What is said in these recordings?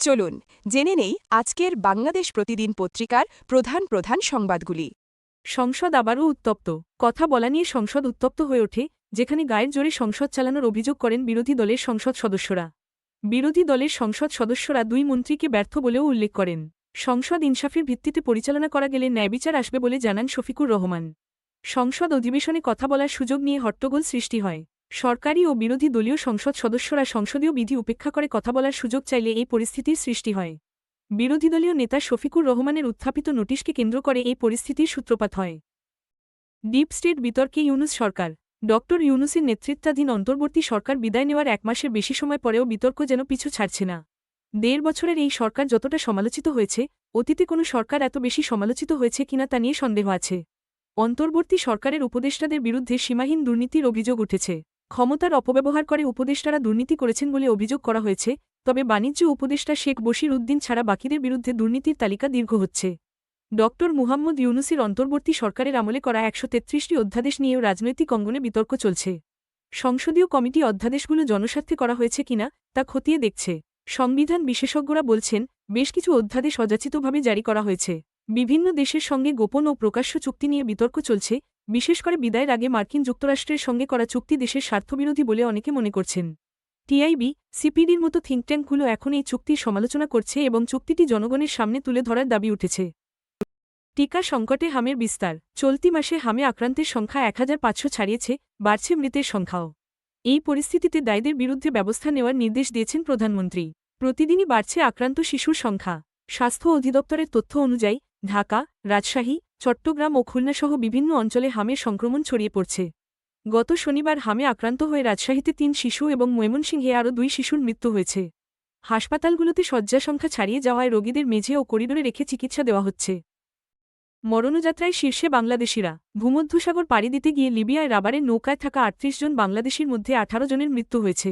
চলুন জেনে নেই আজকের বাংলাদেশ প্রতিদিন পত্রিকার প্রধান প্রধান সংবাদগুলি। সংসদ আবারও উত্তপ্ত। কথা বলা নিয়ে সংসদ উত্তপ্ত হয়ে ওঠে, যেখানে গায়ের জোরে সংসদ চালানোর অভিযোগ করেন বিরোধী দলের সংসদ সদস্যরা। বিরোধী দলের সংসদ সদস্যরা দুই মন্ত্রীকে ব্যর্থ বলেও উল্লেখ করেন। সংসদ ইনসাফের ভিত্তিতে পরিচালনা করা গেলে ন্যায়বিচার আসবে বলে জানান শফিকুর রহমান। সংসদ অধিবেশনে কথা বলার সুযোগ নিয়ে হট্টগোল সৃষ্টি হয়। সরকারি ও বিরোধী দলীয় সংসদ সদস্যরা সংসদীয় বিধি উপেক্ষা করে কথা বলার সুযোগ চাইলে এই পরিস্থিতির সৃষ্টি হয়। বিরোধীদলীয় নেতা শফিকুর রহমানের উত্থাপিত নোটিশকে কেন্দ্র করে এই পরিস্থিতির সূত্রপাত হয়। ডিপ স্টেট বিতর্কে ইউনূস সরকার। ড ইউনূসের নেতৃত্বাধীন অন্তর্বর্তী সরকার বিদায় নেওয়ার এক মাসের বেশি সময় পরেও বিতর্ক যেন পিছু ছাড়ছে না। ১.৫ বছরের এই সরকার যতটা সমালোচিত হয়েছে, অতীতে কোনো সরকার এত বেশি সমালোচিত হয়েছে কিনা তা নিয়ে সন্দেহ আছে। অন্তর্বর্তী সরকারের উপদেষ্টাদের বিরুদ্ধে সীমাহীন দুর্নীতির অভিযোগ উঠেছে। ক্ষমতার অপব্যবহার করে উপদেষ্টারা দুর্নীতি করেছেন বলে অভিযোগ করা হয়েছে, তবে বাণিজ্য উপদেষ্টা শেখ বশির উদ্দিন ছাড়া বাকিদের বিরুদ্ধে দুর্নীতির তালিকা দীর্ঘ হচ্ছে। ড মুহাম্মদ ইউনূসের অন্তর্বর্তী সরকারের আমলে করা ১৩৩টি অধ্যাদেশ নিয়েও রাজনৈতিক অঙ্গনে বিতর্ক চলছে। সংসদীয় কমিটি অধ্যাদেশগুলো জনস্বার্থে করা হয়েছে কিনা তা খতিয়ে দেখছে। সংবিধান বিশেষজ্ঞরা বলছেন, বেশ কিছু অধ্যাদেশ অযাচিতভাবে জারি করা হয়েছে। বিভিন্ন দেশের সঙ্গে গোপন ও প্রকাশ্য চুক্তি নিয়ে বিতর্ক চলছে, বিশেষ করে বিদায়ের আগে মার্কিন যুক্তরাষ্ট্রের সঙ্গে করা চুক্তি দেশের স্বার্থবিরোধী বলে অনেকে মনে করছেন। টিআইবি, সিপিডির মতো থিঙ্কট্যাঙ্কগুলো এখন এই চুক্তির সমালোচনা করছে এবং চুক্তিটি জনগণের সামনে তুলে ধরার দাবি উঠেছে। টিকা সংকটে হামের বিস্তার। চলতি মাসে হামে আক্রান্তের সংখ্যা ১৫০০ ছাড়িয়েছে, বাড়ছে মৃতের সংখ্যাও। এই পরিস্থিতিতে দায়ীদের বিরুদ্ধে ব্যবস্থা নেওয়ার নির্দেশ দিয়েছেন প্রধানমন্ত্রী। প্রতিদিনই বাড়ছে আক্রান্ত শিশুর সংখ্যা। স্বাস্থ্য অধিদপ্তরের তথ্য অনুযায়ী ঢাকা, রাজশাহী, চট্টগ্রাম ও খুলনাসহ বিভিন্ন অঞ্চলে হামের সংক্রমণ ছড়িয়ে পড়ছে। গত শনিবার হামে আক্রান্ত হয়ে রাজশাহীতে ৩ শিশু এবং ময়মনসিংহে আরও ২ শিশুর মৃত্যু হয়েছে। হাসপাতালগুলোতে শয্যা সংখ্যা ছাড়িয়ে যাওয়ায় রোগীদের মেঝে ও করিডোরে রেখে চিকিৎসা দেওয়া হচ্ছে। মরণযাত্রায় শীর্ষে বাংলাদেশিরা। ভূমধ্যসাগর পাড়ি দিতে গিয়ে লিবিয়ায় রাবারের নৌকায় থাকা ৩৮ জন বাংলাদেশির মধ্যে ১৮ জনের মৃত্যু হয়েছে।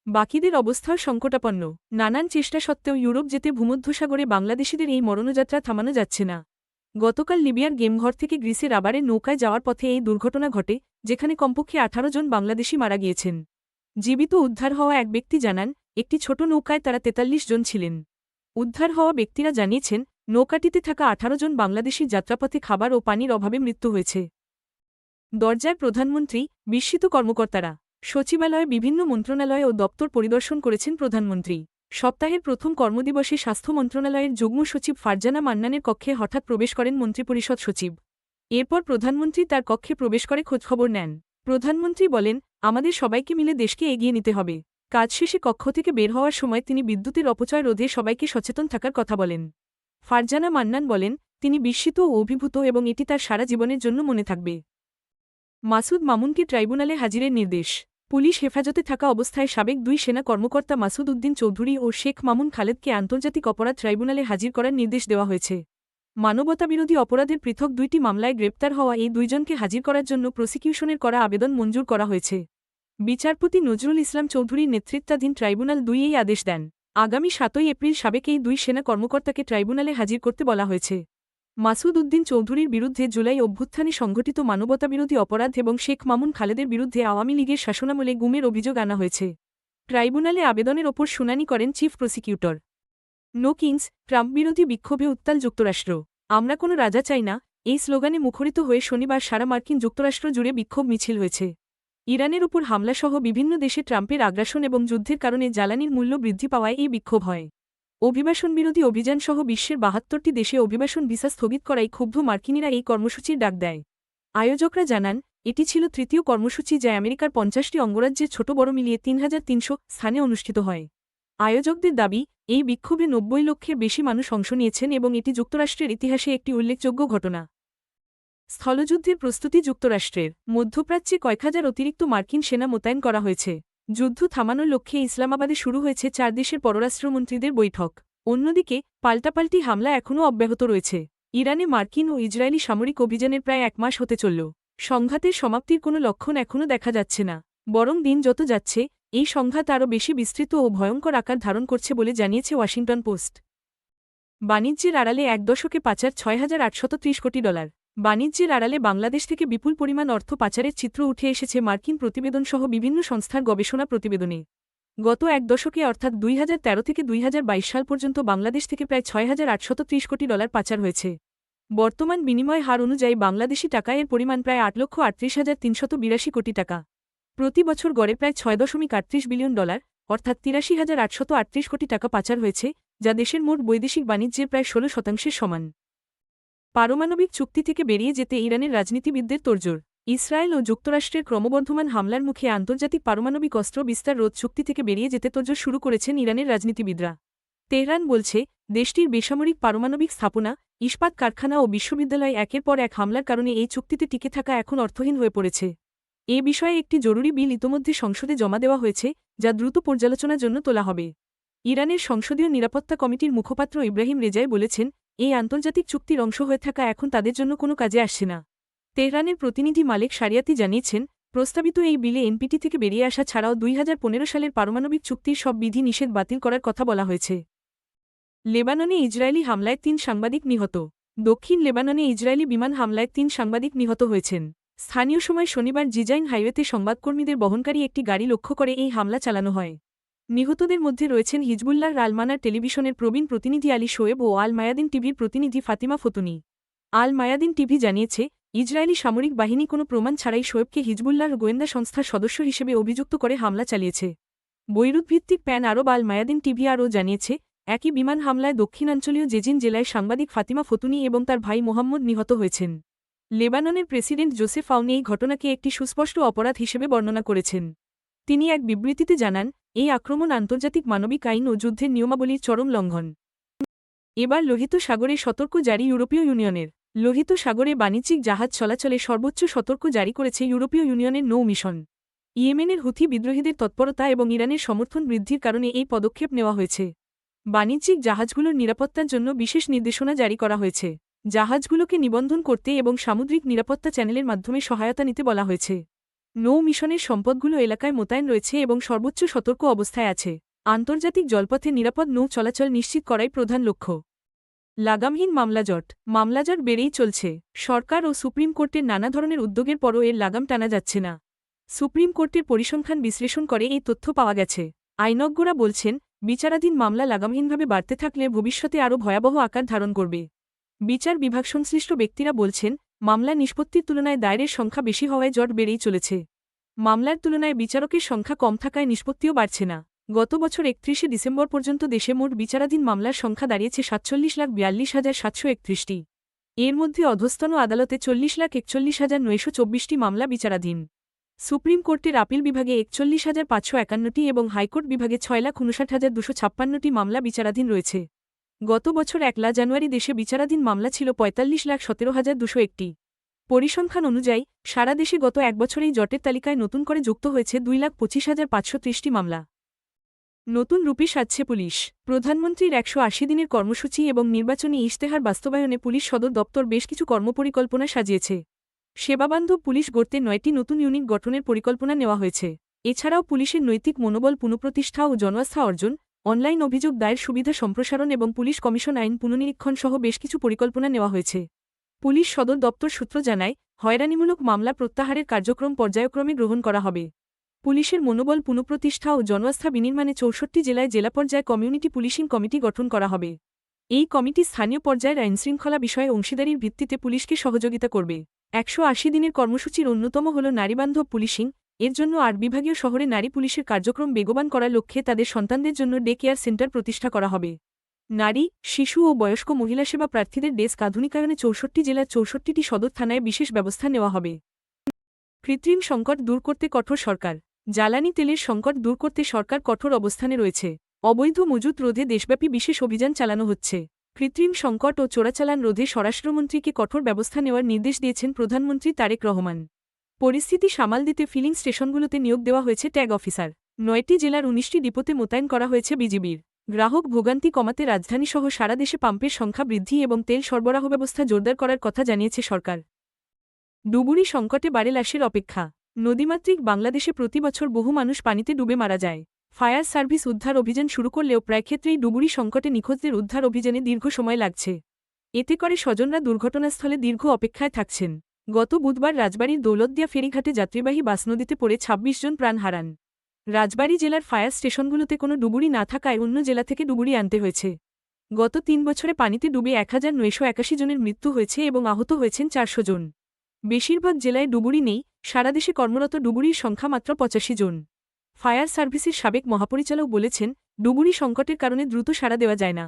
বাকিদের অবস্থাও সংকটাপন্ন। নানান চেষ্টা সত্ত্বেও ইউরোপ যেতে ভূমধ্যসাগরে বাংলাদেশিদের এই মরণযাত্রা থামানো যাচ্ছে না। গতকাল লিবিয়ার গেমঘর থেকে গ্রিসে রাবারের নৌকায় যাওয়ার পথে এই দুর্ঘটনা ঘটে, যেখানে কমপক্ষে ১৮ জন বাংলাদেশি মারা গিয়েছেন। জীবিত উদ্ধার হওয়া এক ব্যক্তি জানান, একটি ছোট নৌকায় তারা ৪৩ জন ছিলেন। উদ্ধার হওয়া ব্যক্তিরা জানিয়েছেন, নৌকাটিতে থাকা ১৮ জন বাংলাদেশির যাত্রাপথে খাবার ও পানির অভাবে মৃত্যু হয়েছে। দরজায় প্রধানমন্ত্রী, বিস্মিত কর্মকর্তারা। সচিবালয়ে বিভিন্ন মন্ত্রণালয় ও দপ্তর পরিদর্শন করেছেন প্রধানমন্ত্রী। সপ্তাহের প্রথম কর্মদিবসে স্বাস্থ্য মন্ত্রণালয়ের যুগ্ম সচিব ফারজানা মান্নানের কক্ষে হঠাৎ প্রবেশ করেন মন্ত্রিপরিষদ সচিব। এরপর প্রধানমন্ত্রী তার কক্ষে প্রবেশ করে খোঁজখবর নেন। প্রধানমন্ত্রী বলেন, আমাদের সবাইকে মিলে দেশকে এগিয়ে নিতে হবে। কাজ শেষে কক্ষ থেকে বের হওয়ার সময় তিনি বিদ্যুতের অপচয় রোধে সবাইকে সচেতন থাকার কথা বলেন। ফারজানা মান্নান বলেন, তিনি বিস্মিত ও অভিভূত এবং এটি তার সারা জীবনের জন্য মনে থাকবে। মাসুদ মামুনকে ট্রাইব্যুনালে হাজিরের নির্দেশ। পুলিশ হেফাজতে থাকা অবস্থায় সাবেক ২ সেনা কর্মকর্তা মাসুদ উদ্দিন চৌধুরী ও শেখ মামুন খালেদকে আন্তর্জাতিক অপরাধ ট্রাইব্যুনালে হাজির করার নির্দেশ দেওয়া হয়েছে। মানবতাবিরোধী অপরাধের পৃথক ২টি মামলায় গ্রেপ্তার হওয়া এই দুইজনকে হাজির করার জন্য প্রসিকিউশনের করা আবেদন মঞ্জুর করা হয়েছে। বিচারপতি নজরুল ইসলাম চৌধুরীর নেতৃত্বাধীন ট্রাইব্যুনাল ২ এই আদেশ দেন। আগামী ৭ই এপ্রিল সাবেক এই ২ সেনা কর্মকর্তাকে ট্রাইব্যুনালে হাজির করতে বলা হয়েছে। মাসুদ উদ্দিন চৌধুরীর বিরুদ্ধে জুলাই অভ্যুত্থানে সংঘটিত মানবতাবিরোধী অপরাধ এবং শেখ মামুন খালেদের বিরুদ্ধে আওয়ামী লীগের শাসনামলে গুমের অভিযোগ আনা হয়েছে। ট্রাইব্যুনালে আবেদনের ওপর শুনানি করেন chief prosecutor. No kings, Trump বিরোধী বিক্ষোভে উত্তাল যুক্তরাষ্ট্র। আমরা কোনো রাজা চাই না, এই স্লোগানে মুখরিত হয়ে শনিবার সারা মার্কিন যুক্তরাষ্ট্র জুড়ে বিক্ষোভ মিছিল হয়েছে। ইরানের উপর হামলাসহ বিভিন্ন দেশে ট্রাম্পের আগ্রাসন এবং যুদ্ধের কারণে জ্বালানির মূল্য বৃদ্ধি পাওয়ায় এই বিক্ষোভ হয়। অভিবাসনবিরোধী অভিযানসহ বিশ্বের ৭২টি দেশে অভিবাসন ভিসা স্থগিত করায় ক্ষুব্ধ মার্কিনিরা এই কর্মসূচির ডাক দেয়। আয়োজকরা জানান, এটি ছিল তৃতীয় কর্মসূচি যা আমেরিকার ৫০টি অঙ্গরাজ্যের ছোট বড় মিলিয়ে ৩৩০০ স্থানে অনুষ্ঠিত হয়। আয়োজকদের দাবি, এই বিক্ষোভে ৯০ লক্ষের বেশি মানুষ অংশ নিয়েছেন এবং এটি যুক্তরাষ্ট্রের ইতিহাসে একটি উল্লেখযোগ্য ঘটনা। স্থলযুদ্ধের প্রস্তুতি যুক্তরাষ্ট্রের। মধ্যপ্রাচ্যে কয়েক হাজার অতিরিক্ত মার্কিন সেনা মোতায়েন করা হয়েছে। যুদ্ধ থামানোর লক্ষ্যে ইসলামাবাদে শুরু হয়েছে ৪ দেশের পররাষ্ট্রমন্ত্রীদের বৈঠক। অন্যদিকে পাল্টাপাল্টি হামলা এখনও অব্যাহত রয়েছে। ইরানে মার্কিন ও ইসরায়েলি সামরিক অভিযানের প্রায় ১ মাস হতে চলল। সংঘাতের সমাপ্তির কোনো লক্ষণ এখনও দেখা যাচ্ছে না, বরং দিন যত যাচ্ছে এই সংঘাত আরও বেশি বিস্তৃত ও ভয়ঙ্কর আকার ধারণ করছে বলে জানিয়েছে ওয়াশিংটন পোস্ট। বাণিজ্যের আড়ালে এক দশকে পাচার $৬,৮৩০ কোটি। বাণিজ্যের আড়ালে বাংলাদেশ থেকে বিপুল পরিমাণ অর্থ পাচারের চিত্র উঠে এসেছে মার্কিন প্রতিবেদনসহ বিভিন্ন সংস্থার গবেষণা প্রতিবেদনে। গত এক দশকে অর্থাৎ 2013 থেকে 2022 সাল পর্যন্ত বাংলাদেশ থেকে প্রায় 6,830 কোটি ডলার পাচার হয়েছে। বর্তমান বিনিময় হার অনুযায়ী বাংলাদেশি টাকা এর পরিমাণ প্রায় 8,38,382 কোটি টাকা। প্রতি বছর গড়ে প্রায় 6.38 বিলিয়ন ডলার অর্থাৎ 83,838 কোটি টাকা পাচার হয়েছে, যা দেশের মোট বৈদেশিক বাণিজ্যের প্রায় 16% সমান। পারমাণবিক চুক্তি থেকে বেরিয়ে যেতে ইরানের রাজনীতিবিদদের তোড়জোড়। ইসরায়েল ও যুক্তরাষ্ট্রের ক্রমবর্ধমান হামলার মুখে আন্তর্জাতিক পারমাণবিক অস্ত্র বিস্তার রোধ চুক্তি থেকে বেরিয়ে যেতে তোড়জোড় শুরু করেছেন ইরানের রাজনীতিবিদরা। তেহরান বলছে, দেশটির বেসামরিক পারমাণবিক স্থাপনা, ইস্পাত কারখানা ও বিশ্ববিদ্যালয় একের পর এক হামলার কারণে এই চুক্তিতে টিকে থাকা এখন অর্থহীন হয়ে পড়েছে। এ বিষয়ে একটি জরুরি বিল ইতোমধ্যে সংসদে জমা দেওয়া হয়েছে, যা দ্রুত পর্যালোচনার জন্য তোলা হবে। ইরানের সংসদীয় নিরাপত্তা কমিটির মুখপাত্র ইব্রাহিম রেজাই বলেছেন, এই আন্তর্জাতিক চুক্তির অংশ হয়ে থাকা এখন তাদের জন্য কোনো কাজে আসছে না। তেহরানের প্রতিনিধি মালেক শারিয়াতি জানিয়েছেন, প্রস্তাবিত এই বিলে এনপিটি থেকে বেরিয়ে আসা ছাড়াও 2015 সালের পারমাণবিক চুক্তির সব বিধি নিষেধ বাতিল করার কথা বলা হয়েছে। লেবাননে ইসরায়েলি হামলায় 3 সাংবাদিক নিহত। দক্ষিণ লেবাননে ইসরায়েলি বিমান হামলায় 3 সাংবাদিক নিহত হয়েছেন। স্থানীয় সময় শনিবার জিজাইন হাইওয়েতে সংবাদকর্মীদের বহনকারী একটি গাড়ি লক্ষ্য করে এই হামলা চালানো হয়। নিহতদের মধ্যে রয়েছেন হিজবুল্লাহর আল-মানার টেলিভিশনের প্রবীণ প্রতিনিধি আলী শোয়েব ও আল মায়াদিন টিভির প্রতিনিধি ফাতিমা ফতুনি। আল মায়াদিন টিভি জানিয়েছে, ইসরায়েলি সামরিক বাহিনী কোনো প্রমাণ ছাড়াই শোয়েবকে হিজবুল্লাহর গোয়েন্দা সংস্থার সদস্য হিসেবে অভিযুক্ত করে হামলা চালিয়েছে। বৈরুতভিত্তিক প্যান আরব আল মায়াদিন টিভি আরও জানিয়েছে, একই বিমান হামলায় দক্ষিণাঞ্চলীয় জেজিন জেলায় সাংবাদিক ফাতিমা ফতুনি এবং তার ভাই মোহাম্মদ নিহত হয়েছেন। লেবাননের প্রেসিডেন্ট জোসেফ আউন এই ঘটনাকে একটি সুস্পষ্ট অপরাধ হিসেবে বর্ণনা করেছেন। তিনি এক বিবৃতিতে জানান, এই আক্রমণ আন্তর্জাতিক মানবিক আইন ও যুদ্ধের নিয়মাবলীর চরম লঙ্ঘন। এবার লোহিত সাগরে সতর্ক জারি ইউরোপীয় ইউনিয়নের। লোহিত সাগরে বাণিজ্যিক জাহাজ চলাচলে সর্বোচ্চ সতর্ক জারি করেছে ইউরোপীয় ইউনিয়নের নৌ মিশন। ইয়েমেনের হুথি বিদ্রোহীদের তৎপরতা এবং ইরানের সমর্থন বৃদ্ধির কারণে এই পদক্ষেপ নেওয়া হয়েছে। বাণিজ্যিক জাহাজগুলোর নিরাপত্তার জন্য বিশেষ নির্দেশনা জারি করা হয়েছে। জাহাজগুলোকে নিবন্ধন করতে এবং সামুদ্রিক নিরাপত্তা চ্যানেলের মাধ্যমে সহায়তা নিতে বলা হয়েছে। নৌ মিশনের সম্পদগুলো এলাকায় মোতায়েন রয়েছে এবং সর্বোচ্চ সতর্ক অবস্থায় আছে। আন্তর্জাতিক জলপথে নিরাপদ নৌ চলাচল নিশ্চিত করাই প্রধান লক্ষ্য। লাগামহীন মামলাজট বেড়েই চলছে। সরকার ও সুপ্রিম কোর্টের নানা ধরনের উদ্যোগের পরও এর লাগাম টানা যাচ্ছে না। সুপ্রিম কোর্টের পরিসংখ্যান বিশ্লেষণ করে এই তথ্য পাওয়া গেছে। আইনজ্ঞরা বলছেন, বিচারাধীন মামলা লাগামহীনভাবে বাড়তে থাকলে ভবিষ্যতে আরও ভয়াবহ আকার ধারণ করবে। বিচার বিভাগ সংশ্লিষ্ট ব্যক্তিরা বলছেন, মামলা নিষ্পত্তির তুলনায় দায়েরের সংখ্যা বেশি হওয়ায় জট বেড়েই চলেছে। মামলার তুলনায় বিচারকের সংখ্যা কম থাকায় নিষ্পত্তিও বাড়ছে না। গত বছর 31 ডিসেম্বর পর্যন্ত দেশে মোট বিচারাধীন মামলার সংখ্যা দাঁড়িয়েছে 47,42,731টি। এর মধ্যে অধস্তন আদালতে 40,41,924টি মামলা বিচারাধীন। সুপ্রিম কোর্টের আপিল বিভাগে 41,551টি এবং হাইকোর্ট বিভাগে 6,59,256টি মামলা বিচারাধীন রয়েছে। গত বছর 1 জানুয়ারি দেশে বিচারাধীন মামলা ছিল 45,17,201টি। পরিসংখ্যান অনুযায়ী সারা দেশে গত এক বছরেই জটের তালিকায় নতুন করে যুক্ত হয়েছে 2,25,530টি মামলা। নতুন রূপে সাজছে পুলিশ। প্রধানমন্ত্রীর 180 দিনের কর্মসূচি এবং নির্বাচনী ইশতেহার বাস্তবায়নে পুলিশ সদর দপ্তর বেশ কিছু কর্মপরিকল্পনা সাজিয়েছে। সেবাবান্ধব পুলিশ গড়তে 9টি নতুন ইউনিট গঠনের পরিকল্পনা নেওয়া হয়েছে। এছাড়াও পুলিশের নৈতিক মনোবল পুনঃপ্রতিষ্ঠা ও জনআস্থা অর্জন, অনলাইন অভিযোগ দায়ের সুবিধা সম্প্রসারণ এবং পুলিশ কমিশন আইন পুনর্নিরীক্ষণ সহ বেশ কিছু পরিকল্পনা নেওয়া হয়েছে। পুলিশ সদর দপ্তর সূত্র জানায়, হয়রানিমূলক মামলা প্রত্যাহারের কার্যক্রম পর্যায়ক্রমে গ্রহণ করা হবে। পুলিশের মনোবল পুনঃপ্রতিষ্ঠা ও জনআস্থা বিনির্মাণে 64 জেলায় জেলা পর্যায়ে কমিউনিটি পুলিশিং কমিটি গঠন করা হবে। এই কমিটি স্থানীয় পর্যায়ের আইনশৃঙ্খলা বিষয়ে অংশীদারির ভিত্তিতে পুলিশকে সহযোগিতা করবে। 180 দিনের কর্মসূচির অন্যতম হল নারীবান্ধব পুলিশিং। এর জন্য 8 বিভাগীয় শহরে নারী পুলিশের কার্যক্রম বেগবান করার লক্ষ্যে তাদের সন্তানদের জন্য ডে কেয়ার সেন্টার প্রতিষ্ঠা করা হবে। নারী, শিশু ও বয়স্ক মহিলা সেবা প্রার্থীদের ডেস্ক আধুনিকায়নে 64 জেলার 64টি সদর থানায় বিশেষ ব্যবস্থা নেওয়া হবে। কৃত্রিম সংকট দূর করতে কঠোর সরকার। জ্বালানি তেলের সংকট দূর করতে সরকার কঠোর অবস্থানে রয়েছে। অবৈধ মজুত রোধে দেশব্যাপী বিশেষ অভিযান চালানো হচ্ছে। কৃত্রিম সংকট ও চোরাচালান রোধে স্বরাষ্ট্রমন্ত্রীকে কঠোর ব্যবস্থা নেওয়ার নির্দেশ দিয়েছেন প্রধানমন্ত্রী তারেক রহমান। পরিস্থিতি সামাল দিতে ফিলিং স্টেশনগুলোতে নিয়োগ দেওয়া হয়েছে ট্যাগ অফিসার। 9টি জেলার 19টি ডিপোতে মোতায়েন করা হয়েছে বিজিবির। গ্রাহক ভোগান্তি কমাতে রাজধানীসহ সারা দেশে পাম্পের সংখ্যা বৃদ্ধি এবং তেল সরবরাহ ব্যবস্থা জোরদার করার কথা জানিয়েছে সরকার। ডুবুরি সংকটে বাড়ে লাশের অপেক্ষা। নদীমাতৃক বাংলাদেশে প্রতি বছর বহু মানুষ পানিতে ডুবে মারা যায়। ফায়ার সার্ভিস উদ্ধার অভিযান শুরু করলেও প্রায় ক্ষেত্রেই ডুবুরি সংকটে নিখোঁজদের উদ্ধার অভিযানে দীর্ঘ সময় লাগছে। এতে করে স্বজনরা দুর্ঘটনাস্থলে দীর্ঘ অপেক্ষায় থাকছেন। গত বুধবার রাজবাড়ীর দৌলতদিয়া ফেরিঘাটে যাত্রীবাহী বাস নদীতে পড়ে 26 জন প্রাণ হারান। রাজবাড়ী জেলার ফায়ার স্টেশনগুলোতে কোনো ডুবুরি না থাকায় অন্য জেলা থেকে ডুবুরি আনতে হয়েছে। গত ৩ বছরে পানিতে ডুবে ১৯৮১ জনের মৃত্যু হয়েছে এবং আহত হয়েছেন ৪০০ জন। বেশিরভাগ জেলায় ডুবুরি নেই, সারা দেশে কর্মরত ডুবুরির সংখ্যা মাত্র ৮৫ জন। ফায়ার সার্ভিসের সাবেক মহাপরিচালক বলেছেন, ডুবুরি সংকটের কারণে দ্রুত সাড়া দেওয়া যায় না।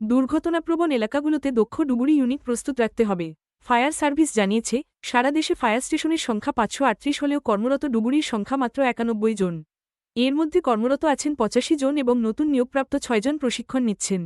দুর্ঘটনাপ্রবণ এলাকাগুলোতে দক্ষ ডুবুরি ইউনিট প্রস্তুত রাখতে হবে। ফায়ার সার্ভিস জানিয়েছে, সারা দেশে ফায়ার স্টেশনের সংখ্যা ৫৩৮ হলেও কর্মরত ডুবুরির সংখ্যা মাত্র ৯১ জন। এর মধ্যে কর্মরত আছেন ৮৫ জন এবং নতুন নিয়োগপ্রাপ্ত ৬ জন প্রশিক্ষণ নিচ্ছেন।